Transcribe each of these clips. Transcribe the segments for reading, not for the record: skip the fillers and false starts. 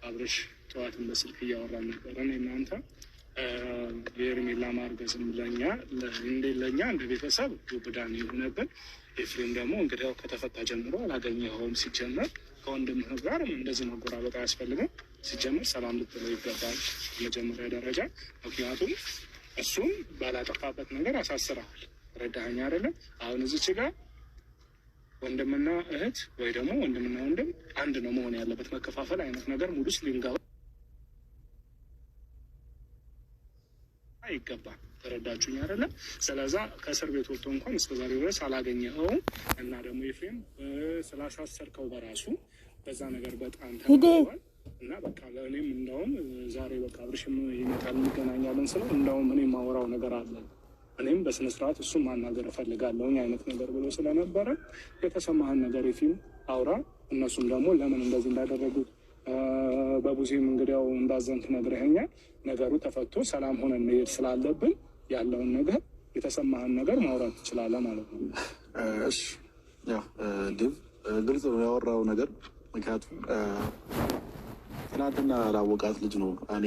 አብርሽ ጠዋትን በስልክ እያወራን ነበረ እናንተ የሄርሜላ ማርገዝም ለኛ እንደ ቤተሰብ ውብዳን የሆነብን። ኤፍሬም ደግሞ እንግዲህ ያው ከተፈታ ጀምሮ አላገኘኸውም። ሲጀመር ከወንድምህ ጋር እንደዚህ መጎራበጥ አያስፈልግም። ሲጀመር ሰላም ልትለው ይገባል መጀመሪያ ደረጃ። ምክንያቱም እሱም ባላጠፋበት ነገር አሳስረሃል። ረዳኸኝ አይደለም? አሁን እዚች ጋር ወንድምና እህት ወይ ደግሞ ወንድምና ወንድም አንድ ነው መሆን ያለበት። መከፋፈል አይነት ነገር ሙሉ ውስጥ ሊንገባ አይገባም። ተረዳችሁኝ አይደለም? ስለዛ ከእስር ቤት ወጥቶ እንኳን እስከዛሬ ድረስ አላገኘኸውም እና ደግሞ ኤፍሬም ስላሳሰርከው በራሱ በዛ ነገር በጣም ተናግሯል እና በቃ ለእኔም እንደውም ዛሬ በቃ አብርሽም ይመጣል እንገናኛለን ስለው እንደውም እኔ ማወራው ነገር አለ እኔም በስነስርዓት እሱም ማናገር እፈልጋለሁኝ አይነት ነገር ብሎ ስለነበረ የተሰማህን ነገር ኤፍሬም አውራ። እነሱም ደግሞ ለምን እንደዚህ እንዳደረጉት በቡዜም እንግዲያው እንዳዘንክ ነግረኸኛል። ነገሩ ተፈቶ ሰላም ሆነን መሄድ ስላለብን ያለውን ነገር የተሰማህን ነገር ማውራት ትችላለህ ማለት ነው። እሺ ያው ዲቭ ግልጽ ነው ያወራው ነገር። ምክንያቱም ትናንትና ላወቃት ልጅ ነው እኔ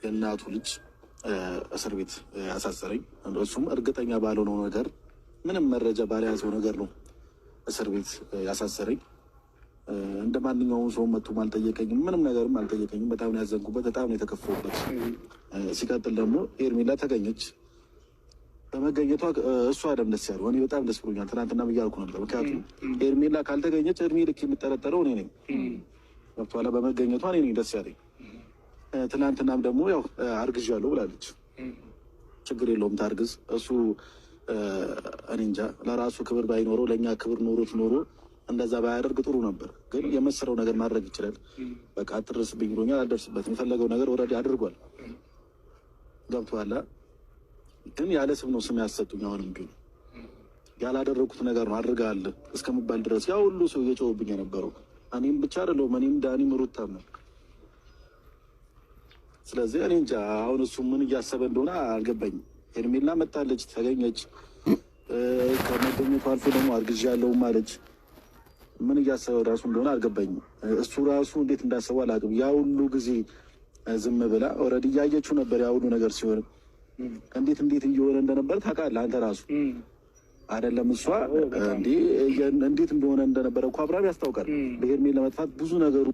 የእናቱ ልጅ እስር ቤት ያሳሰረኝ። እሱም እርግጠኛ ባልሆነው ነገር ምንም መረጃ ባልያዘው ነገር ነው እስር ቤት ያሳሰረኝ። እንደ ማንኛውም ሰው መጥቶም አልጠየቀኝም፣ ምንም ነገርም አልጠየቀኝም። በጣም ነው ያዘንኩበት፣ በጣም ነው የተከፋሁበት። ሲቀጥል ደግሞ ሄርሜላ ተገኘች። በመገኘቷ እሷ ደም ደስ ያለው እኔ በጣም ደስ ብሎኛል። ትናንትና ብያልኩ ነበር። ምክንያቱም ሄርሜላ ካልተገኘች እድሜ ልክ የምጠረጠረው እኔ ነኝ። ገብቶሃል? በመገኘቷ እኔ ነኝ ደስ ያለኝ። ትናንትናም ደግሞ ያው አርግዣለሁ ብላለች። ችግር የለውም ታርግዝ። እሱ እኔ እንጃ ለራሱ ክብር ባይኖረው ለእኛ ክብር ኖሮት ኖሮ እንደዛ ባያደርግ ጥሩ ነበር። ግን የመሰለው ነገር ማድረግ ይችላል። በቃ አትደርስብኝ ብሎኛል፣ አልደርስበትም። የፈለገው ነገር ወረድ አድርጓል። ገብቶሃል? ግን ያለ ስም ነው ስም ያሰጡኝ። አሁንም ቢሆን ያላደረጉት ነገር ነው አድርገሃል እስከምባል ድረስ ያ ሁሉ ሰው እየጮህብኝ የነበረው እኔም ብቻ አይደለሁም፣ እኔም ዳኒም ሩታም ነው። ስለዚህ እኔ እንጃ አሁን እሱ ምን እያሰበ እንደሆነ አልገባኝም። ሄርሜላ መጣለች፣ ተገኘች። ከመገኘቱ አልፎ ደግሞ አርግዣለሁም አለች። ምን እያሰበው ራሱ እንደሆነ አልገባኝም። እሱ ራሱ እንዴት እንዳሰበው አላውቅም። ያ ሁሉ ጊዜ ዝም ብላ ኦልሬዲ እያየችው ነበር። ያ ሁሉ ነገር ሲሆን እንዴት እየሆነ እንደነበር ታውቃለህ አንተ ራሱ አይደለም እሷ እንዴት እንደሆነ እንደነበረ እኮ አብርሃም ያስታውቃል። በሄርሜላ ለመጥፋት ብዙ ነገሩ